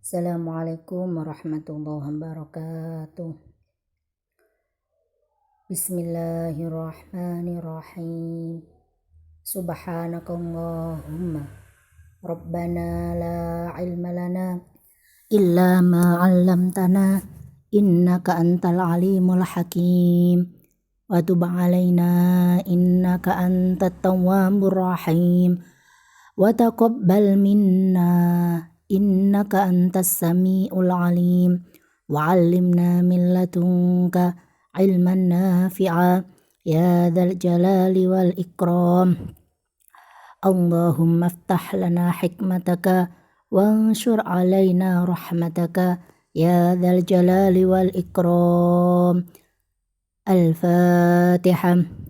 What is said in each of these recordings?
Assalamualaikum warahmatullahi wabarakatuh. Bismillahirrahmanirrahim. Subhanakallahumma Rabbana la ilma lana illa ma 'allamtana innaka antal alimul hakim. Wa tub 'alaina innaka antat tawwabur rahim. Wa taqabbal minna innaka antas samiul alim wa 'allimna min ladunka ilman nafi'a ya dzal jalali wal ikram. Allahumma aftah lana hikmataka wanshur 'alaina rahmataka ya dzal jalali wal ikram. Al-Fatihah.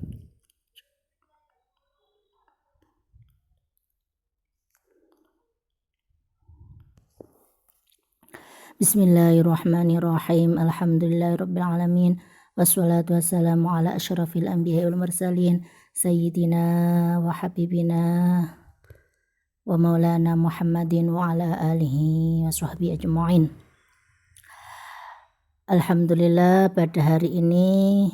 Bismillahirrahmanirrahim. Alhamdulillahirabbil alamin. Wassalatu wassalamu ala asyrafil anbiya'i wal mursalin sayyidina wa habibina wa maulana Muhammadin wa ala alihi wa sahbihi ajma'in. Alhamdulillah, pada hari ini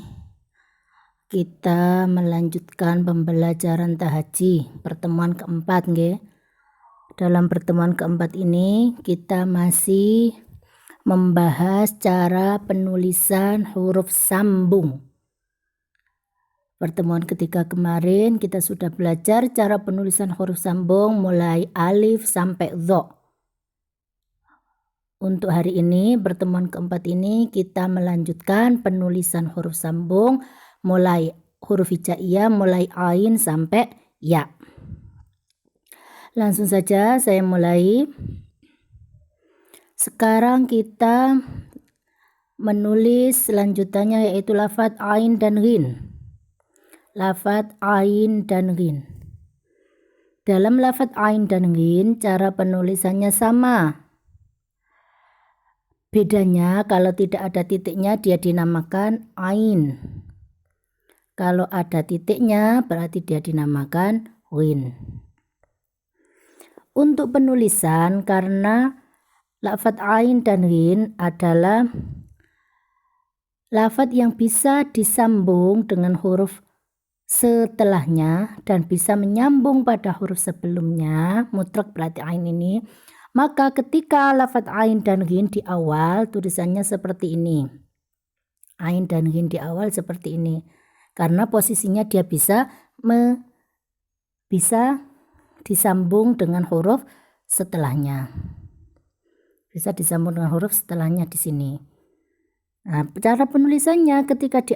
kita melanjutkan pembelajaran tahaji pertemuan keempat nggih. Dalam pertemuan keempat ini kita masih membahas cara penulisan huruf sambung. Pertemuan ketiga kemarin kita sudah belajar cara penulisan huruf sambung mulai alif sampai dha. Untuk hari ini, pertemuan keempat ini kita melanjutkan penulisan huruf sambung mulai huruf hijaiyah mulai ain sampai ya. Langsung saja saya mulai. Sekarang kita menulis selanjutnya yaitu lafadz ain dan ghin. Lafadz ain dan ghin. Dalam lafadz ain dan ghin cara penulisannya sama. Bedanya kalau tidak ada titiknya dia dinamakan ain. Kalau ada titiknya berarti dia dinamakan ghin. Untuk penulisan, karena lafadz ain dan ghin adalah lafadz yang bisa disambung dengan huruf setelahnya dan bisa menyambung pada huruf sebelumnya, mutlak berarti ain ini. Maka ketika lafadz ain dan ghin di awal tulisannya seperti ini. Ain dan ghin di awal seperti ini. Karena posisinya dia bisa disambung dengan huruf setelahnya. Bisa disambung dengan huruf setelahnya di sini. Nah, cara penulisannya ketika di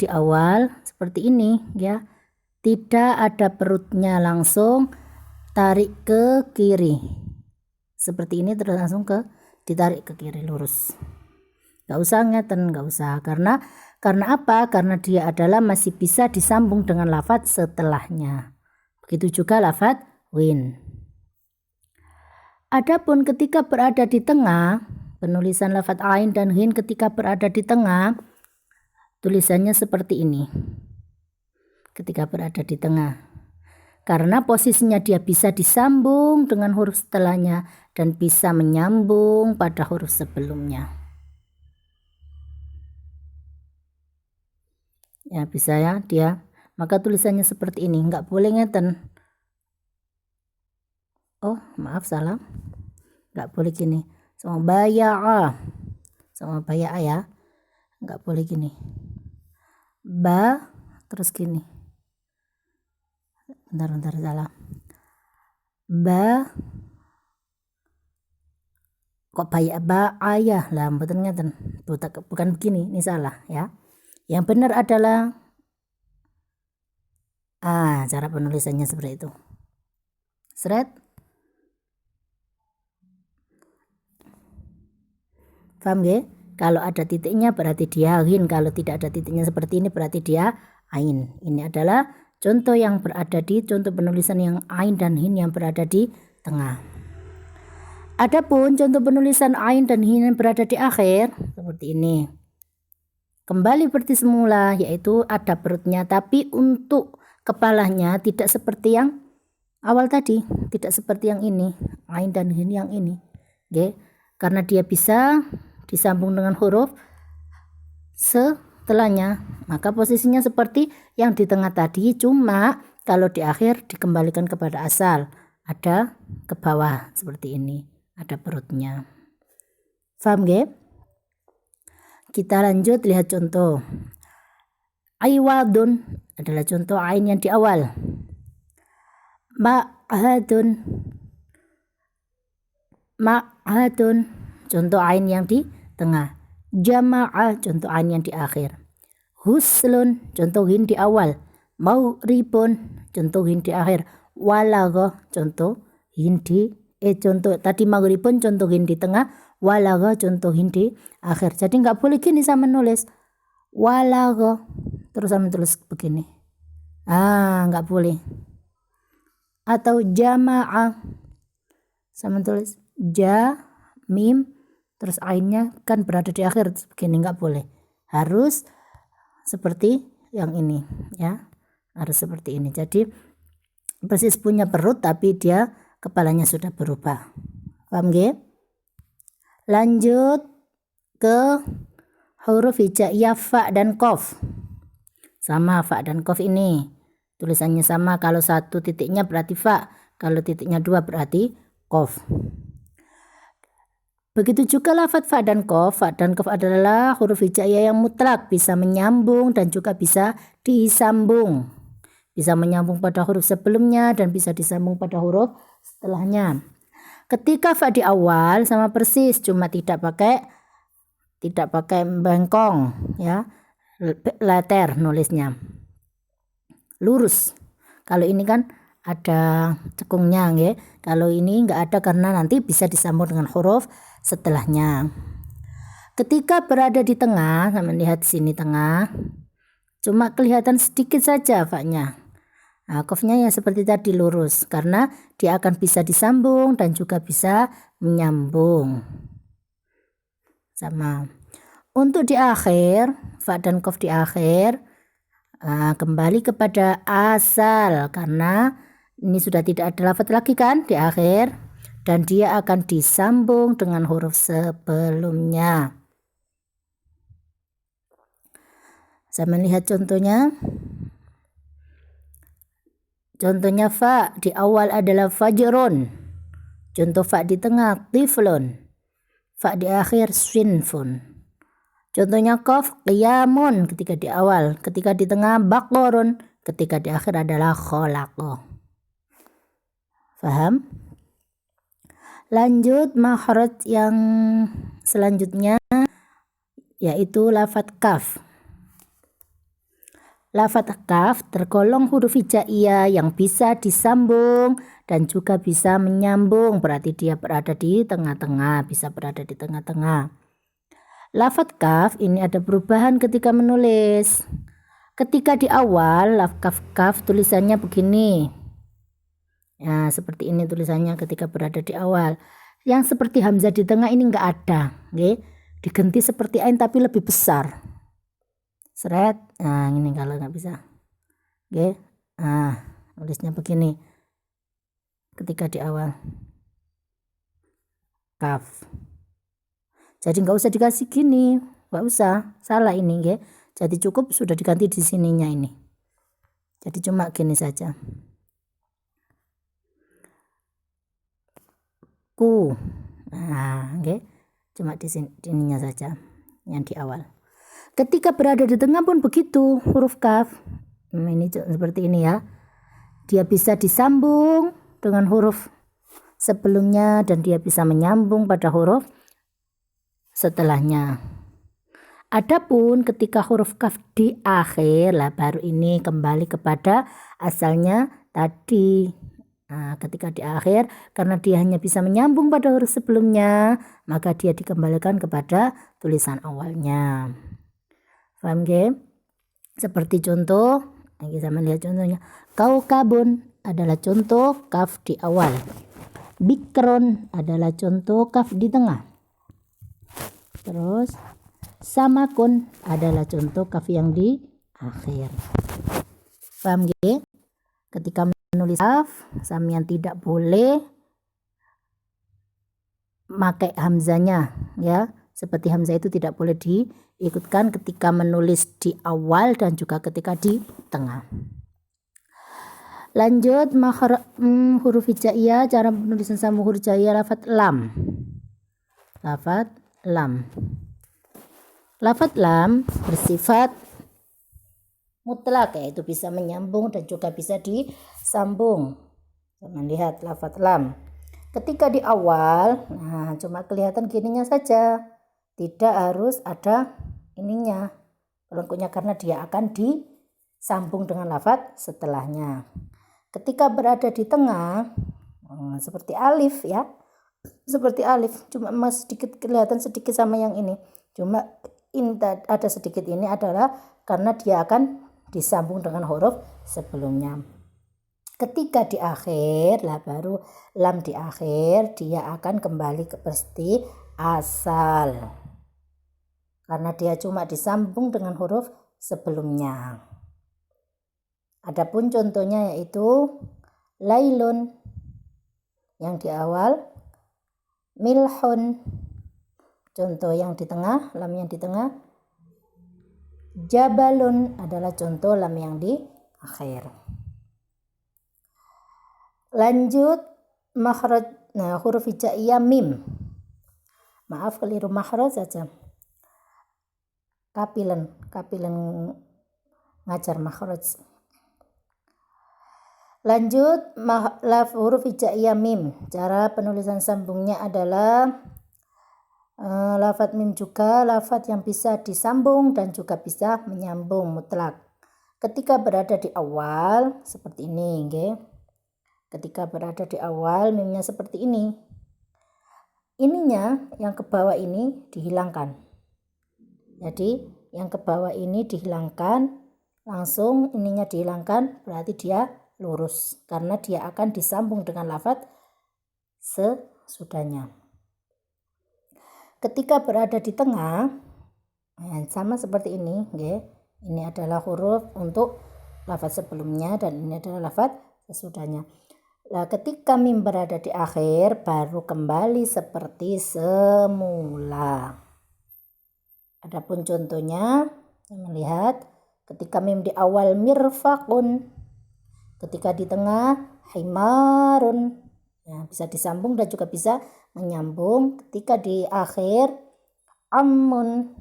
awal seperti ini ya. Tidak ada perutnya, langsung tarik ke kiri. Seperti ini terus langsung ditarik ke kiri lurus. Gak usah ngeten, gak usah. Karena apa? Karena dia adalah masih bisa disambung dengan lafadz setelahnya. Begitu juga lafadz ghin. Adapun ketika berada di tengah, penulisan lafadz ain dan ghin ketika berada di tengah, tulisannya seperti ini. Ketika berada di tengah. Karena posisinya dia bisa disambung dengan huruf setelahnya dan bisa menyambung pada huruf sebelumnya. Ya bisa ya dia. Maka tulisannya seperti ini, nggak boleh ngeten. Oh maaf salah. Nggak boleh gini. Sama baya'a ya. Nggak boleh gini. Ba terus gini. Bentar salah. Ba kok ba ayah lah mboten ngeten. Bukan begini, ini salah ya. Yang benar adalah cara penulisannya seperti itu. Seret. Paham ya? Kalau ada titiknya berarti dia ghin, kalau tidak ada titiknya seperti ini berarti dia ain. Ini adalah contoh yang berada di contoh penulisan yang ain dan ghin yang berada di tengah. Adapun contoh penulisan ain dan ghin yang berada di akhir seperti ini. Kembali seperti semula, yaitu ada perutnya, tapi untuk kepalanya tidak seperti yang awal tadi, tidak seperti yang ini, ain dan hin yang ini. Oke, karena dia bisa disambung dengan huruf setelahnya, maka posisinya seperti yang di tengah tadi, cuma kalau di akhir dikembalikan kepada asal, ada ke bawah seperti ini, ada perutnya. Paham gak? Kita lanjut lihat contoh. Aiwadun adalah contoh ain yang di awal. Ma'hadun contoh ain yang di tengah. Jama'ah contoh ain yang di akhir. Huslun contoh hin di awal. Mauribun contoh hin di akhir. Walagha contoh hin di contoh tadi maghribun contoh hin di tengah, walagha contoh hin di akhir. Jadi nggak boleh gini sama nulis walagha terus sama tulis begini, nggak boleh. Atau jama'ah sama tulis ja mim terus ainnya kan berada di akhir begini, nggak boleh, harus seperti yang ini ya, harus seperti ini. Jadi persis punya perut tapi dia kepalanya sudah berubah. Paham gak? Lanjut ke huruf hijaiyah fa dan qaf. Sama fa dan qaf ini tulisannya sama, kalau satu titiknya berarti fa, kalau titiknya dua berarti qaf. Begitu juga lafaz fa dan qaf. Fa dan qaf adalah huruf hijaiyah yang mutlak, bisa menyambung dan juga bisa disambung. Bisa menyambung pada huruf sebelumnya dan bisa disambung pada huruf setelahnya. Ketika fa di awal sama persis, cuma tidak pakai bengkong ya, letter nulisnya lurus. Kalau ini kan ada cekungnya ya. Kalau ini enggak ada karena nanti bisa disambung dengan huruf setelahnya. Ketika berada di tengah, sama lihat sini tengah, cuma kelihatan sedikit saja fa-nya. Qafnya ya seperti tadi lurus karena dia akan bisa disambung dan juga bisa menyambung. Sama. Untuk di akhir, fa dan qaf di akhir kembali kepada asal karena ini sudah tidak ada lafaz lagi kan di akhir, dan dia akan disambung dengan huruf sebelumnya. Saya melihat contohnya. Contohnya fa di awal adalah fajrun. Contoh fa di tengah tiflun. Fa di akhir sinfun. Contohnya qaf qiyamun ketika di awal, ketika di tengah baqarun, ketika di akhir adalah khalaqah. Paham? Lanjut makhraj yang selanjutnya yaitu lafaz kaf. Lafaz kaf tergolong huruf hijaiyah yang bisa disambung dan juga bisa menyambung, berarti dia berada di tengah-tengah, bisa berada di tengah-tengah. Lafaz kaf ini ada perubahan ketika menulis. Ketika di awal lafaz kaf tulisannya begini. Ya, seperti ini tulisannya ketika berada di awal. Yang seperti hamzah di tengah ini enggak ada, okay? Diganti seperti ain tapi lebih besar. Seret, nah ini kalau nggak bisa, oke, tulisnya begini ketika di awal kaf. Jadi nggak usah dikasih gini, nggak usah, salah ini, oke. Jadi cukup sudah diganti di sininya ini. Jadi cuma gini saja. Ku, oke, cuma di sininya saja yang di awal. Ketika berada di tengah pun begitu, huruf kaf. Ini seperti ini ya. Dia bisa disambung dengan huruf sebelumnya dan dia bisa menyambung pada huruf setelahnya. Adapun ketika huruf kaf di akhir, lah baru ini kembali kepada asalnya tadi. Ketika di akhir, karena dia hanya bisa menyambung pada huruf sebelumnya, maka dia dikembalikan kepada tulisan awalnya. Paham gak? Seperti contoh, kita melihat contohnya. Kaukabun adalah contoh kaf di awal. Bikron adalah contoh kaf di tengah. Terus samakun adalah contoh kaf yang di akhir. Paham gak? Ketika menulis sampean tidak boleh pakai hamzanya ya. Seperti hamzah itu tidak boleh diikutkan ketika menulis di awal dan juga ketika di tengah. Lanjut huruf hijaiyah, cara penulisan sambung huruf hijaiyah lafadz lam. Lafadz lam. Lafadz lam bersifat mutlak, yaitu bisa menyambung dan juga bisa disambung. Jangan lihat lafadz lam. Ketika di awal, nah cuma kelihatan gininya saja. Tidak harus ada ininya, pelengkapnya, karena dia akan disambung dengan lafadz setelahnya. Ketika berada di tengah, seperti alif ya. Seperti alif, cuma sedikit kelihatan sedikit sama yang ini. Cuma ini ada sedikit ini adalah karena dia akan disambung dengan huruf sebelumnya. Ketika di akhir, lah baru lam di akhir, dia akan kembali ke seperti asal. Karena dia cuma disambung dengan huruf sebelumnya. Adapun contohnya yaitu lailun yang di awal, milhun contoh yang di tengah, lam yang di tengah, jabalun adalah contoh lam yang di akhir. Lanjut makhraj, nah huruf hijaiyah mim. Maaf keliru makhraj saja. Kapilen ngajar makhraj. Lanjut huruf hijaiyah mim. Cara penulisan sambungnya adalah lafadz mim juga lafadz yang bisa disambung dan juga bisa menyambung mutlak. Ketika berada di awal seperti ini, okay? Ketika berada di awal mimnya seperti ini. Ininya yang ke bawah ini dihilangkan. Jadi yang ke bawah ini dihilangkan, langsung ininya dihilangkan, berarti dia lurus karena dia akan disambung dengan lafadz sesudahnya. Ketika berada di tengah, sama seperti ini, okay? Ini adalah huruf untuk lafadz sebelumnya dan ini adalah lafadz sesudahnya. Nah, ketika mim berada di akhir, baru kembali seperti semula. Adapun contohnya, melihat ketika mim di awal mirfaqun, ketika di tengah himarun, ya, bisa disambung dan juga bisa menyambung. Ketika di akhir ammun,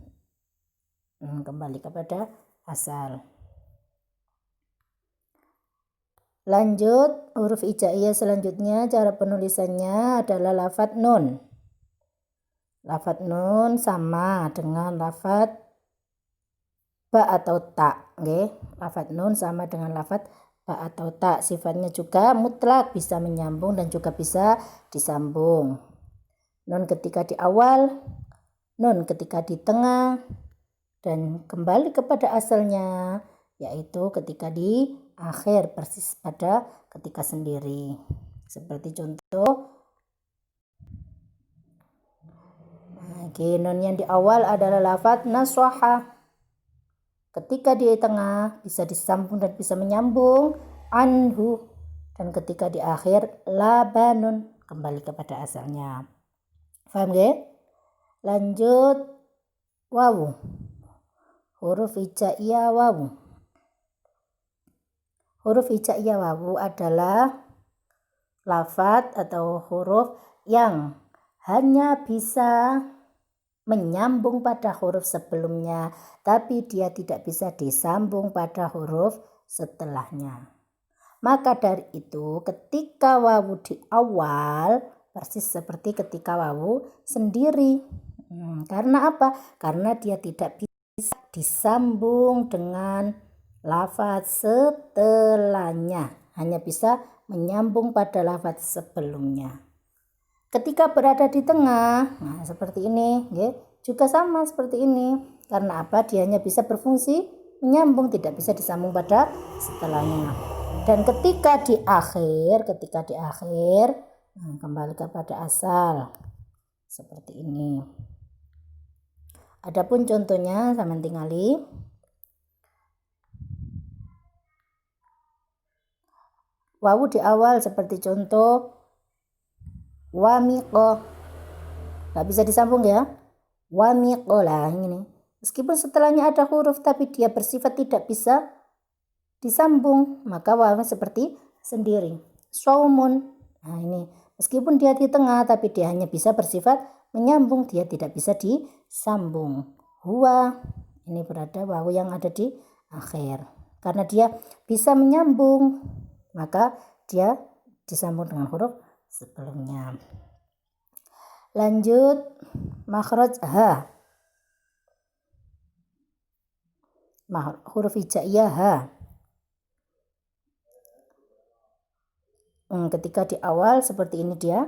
kembali kepada asal. Lanjut huruf hijaiyah selanjutnya, cara penulisannya adalah lafadz nun. Lafadz nun sama dengan lafadz ba atau ta, okay? Lafadz nun sama dengan lafadz ba atau ta, sifatnya juga mutlak, bisa menyambung dan juga bisa disambung. Nun ketika di awal, nun ketika di tengah, dan kembali kepada asalnya, yaitu ketika di akhir, persis pada ketika sendiri. Seperti contoh, nun yang di awal adalah lafadz naswaha. Ketika di tengah bisa disambung dan bisa menyambung anhu, dan ketika di akhir labanun, kembali kepada asalnya. Paham gak? Lanjut wawu. Huruf hijaiyah wawu. Huruf hijaiyah wawu adalah lafadz atau huruf yang hanya bisa menyambung pada huruf sebelumnya, tapi dia tidak bisa disambung pada huruf setelahnya. Maka dari itu ketika wawu di awal persis seperti ketika wawu sendiri. Karena apa? Karena dia tidak bisa disambung dengan lafadz setelahnya, hanya bisa menyambung pada lafadz sebelumnya. Ketika berada di tengah, nah seperti ini, ya, juga sama seperti ini. Karena apa? Dia hanya bisa berfungsi menyambung, tidak bisa disambung pada setelahnya. Dan ketika di akhir, kembali kepada asal. Seperti ini. Adapun contohnya sama tingali. Wawu di awal seperti contoh wamiqo, nggak bisa disambung ya, wamiqo lah ini. Meskipun setelahnya ada huruf tapi dia bersifat tidak bisa disambung, maka wawu seperti sendiri. Saumun, nah ini meskipun dia di tengah tapi dia hanya bisa bersifat menyambung, dia tidak bisa disambung. Huwa, ini berada wawu yang ada di akhir. Karena dia bisa menyambung, maka dia disambung dengan huruf sebelumnya. Lanjut, makhraj ha. Huruf hijaiyah ha. Ketika di awal seperti ini dia.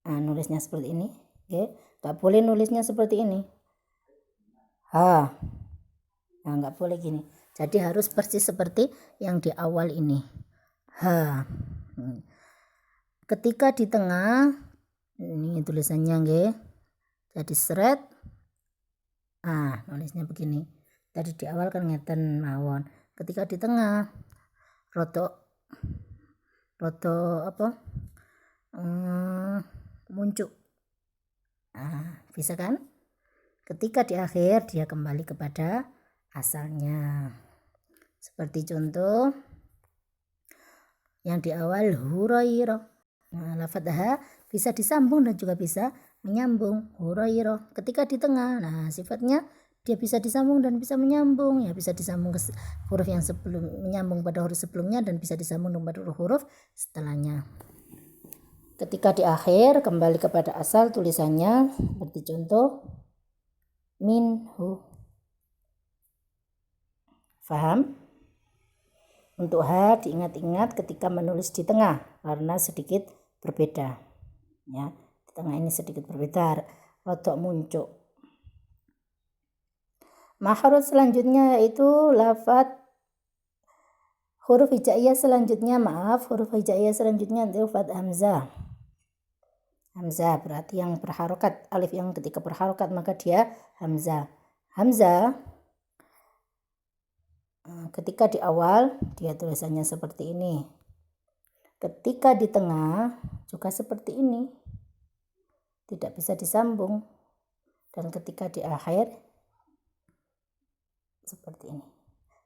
Nulisnya seperti ini. Oke, nggak boleh nulisnya seperti ini. Ha. Nggak boleh gini. Jadi harus persis seperti yang di awal ini. Ha. Ketika di tengah, ini tulisannya nggih. Jadi seret. Nulisnya begini. Tadi di awal kan ngeten mawon. Ketika di tengah, roto apa? Muncul. Bisa kan? Ketika di akhir dia kembali kepada asalnya. Seperti contoh yang di awal hurairah. Lafadz ha bisa disambung dan juga bisa menyambung. Hurairah. Ketika di tengah, sifatnya dia bisa disambung dan bisa menyambung. Ya, bisa disambung ke huruf yang sebelum, menyambung pada huruf sebelumnya dan bisa disambung pada huruf setelahnya. Ketika di akhir kembali kepada asal tulisannya seperti contoh minhu. Faham? Untuk ha diingat-ingat ketika menulis di tengah karena sedikit berbeda. Ya, di tengah ini sedikit berbeda. Rotok muncul. Makhraj selanjutnya yaitu lafadz huruf hijaiyah selanjutnya, huruf hijaiyah selanjutnya lafadz hamzah. Hamzah berarti yang berharokat, alif yang ketika berharokat maka dia hamzah. Hamzah ketika di awal dia tulisannya seperti ini. Ketika di tengah juga seperti ini. Tidak bisa disambung. Dan ketika di akhir seperti ini.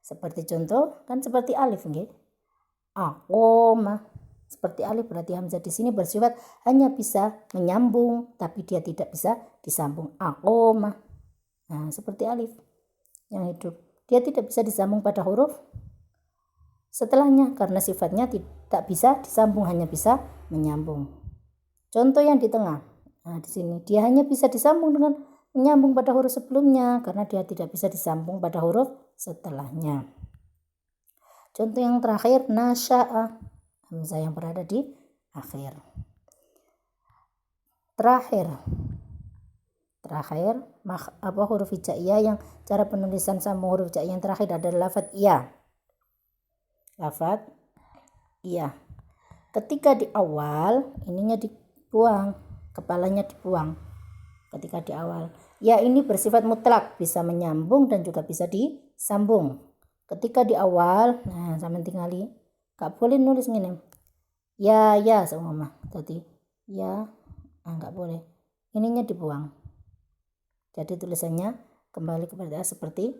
Seperti contoh kan seperti alif nggih. Aqoma. Seperti alif berarti hamzah di sini bersifat hanya bisa menyambung tapi dia tidak bisa disambung. Aqoma. Seperti alif yang hidup. Dia tidak bisa disambung pada huruf setelahnya karena sifatnya tidak bisa disambung, hanya bisa menyambung. Contoh yang di tengah. Di sini dia hanya bisa disambung dengan menyambung pada huruf sebelumnya karena dia tidak bisa disambung pada huruf setelahnya. Contoh yang terakhir nasya'a, hamzah yang berada di akhir. Terakhir huruf hijaiyah yang cara penulisan sambung huruf hijaiyah yang terakhir adalah lafadz iya. Lafadz iya. Ketika di awal ininya dibuang, kepalanya dibuang. Ketika di awal, ya ini bersifat mutlak, bisa menyambung dan juga bisa disambung. Ketika di awal, sama tinggali, gak boleh nulis gini. Ya semua tadi ya, gak boleh. Ininya dibuang. Jadi tulisannya kembali kepada seperti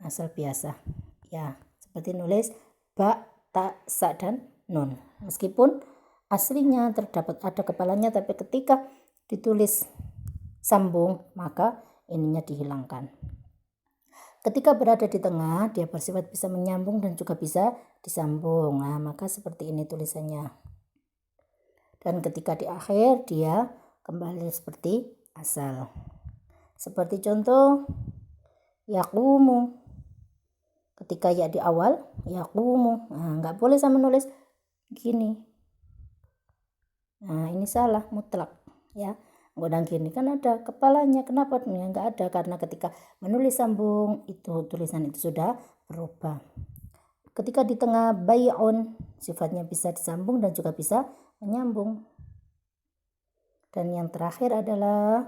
asal biasa. Ya, seperti nulis ba, ta, sa dan nun. Meskipun aslinya terdapat ada kepalanya tapi ketika ditulis sambung maka ininya dihilangkan. Ketika berada di tengah dia bersifat bisa menyambung dan juga bisa disambung. Maka seperti ini tulisannya. Dan ketika di akhir dia kembali seperti asal. Seperti contoh yaqumu. Ketika ya di awal yaqumu. Nggak boleh sama nulis gini. Ini salah mutlak ya. Godang gini kan ada kepalanya, kenapa nggak ada? Karena ketika menulis sambung itu tulisan itu sudah berubah. Ketika di tengah bay'un sifatnya bisa disambung dan juga bisa menyambung. Dan yang terakhir adalah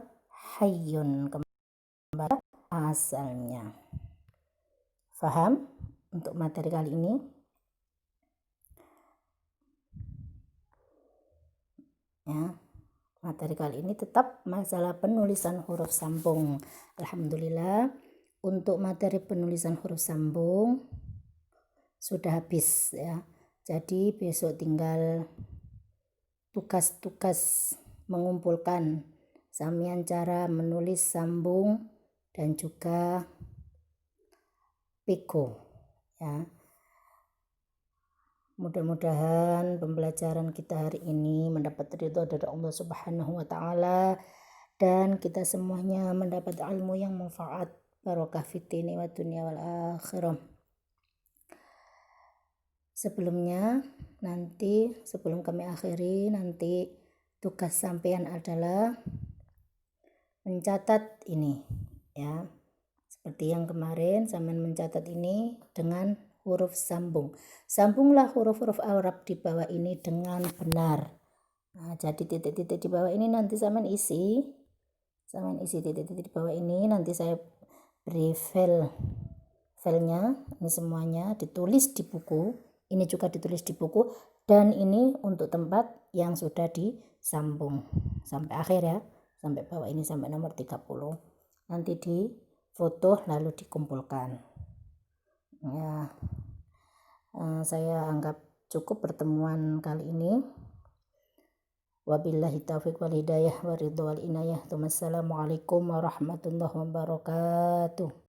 hayyun, kembali asalnya. Faham untuk materi kali ini? Ya, materi kali ini tetap masalah penulisan huruf sambung. Alhamdulillah, untuk materi penulisan huruf sambung sudah habis ya. Jadi besok tinggal tugas-tugas mengumpulkan samian cara menulis sambung dan juga pego ya. Mudah-mudahan pembelajaran kita hari ini mendapat ridho dari Allah Subhanahu wa taala dan kita semuanya mendapat ilmu yang manfaat, barokah fitini wa dunya wal akhirah. Sebelum kami akhiri, nanti tugas sampean adalah mencatat ini ya. Seperti yang kemarin sampean mencatat ini dengan huruf sambung. Sambunglah huruf-huruf Arab di bawah ini dengan benar. Nah, jadi titik-titik di bawah ini nanti sampean isi titik-titik di bawah ini, nanti saya beri filenya, ini semuanya ditulis di buku, ini juga ditulis di buku, dan ini untuk tempat yang sudah disambung sampai akhir ya, sampai bawah ini sampai nomor 30. Nanti di foto lalu dikumpulkan ya. Saya anggap cukup pertemuan kali ini. Wabillahi taufiq wal hidayah wa ridho wal inayah. Wassalamualaikum warahmatullahi wabarakatuh.